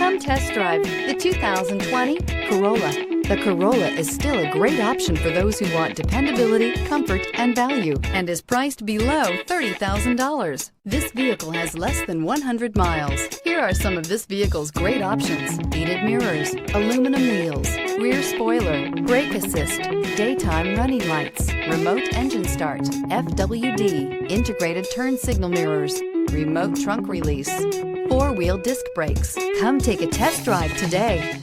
Come test drive the 2020 Corolla. The Corolla is still a great option for those who want dependability, comfort, and value, and is priced below $30,000. This vehicle has less than 100 miles. Here are some of this vehicle's great options: heated mirrors, aluminum wheels, rear spoiler, brake assist, daytime running lights, remote engine start, FWD, integrated turn signal mirrors, remote trunk release, four-wheel disc brakes. Come take a test drive today.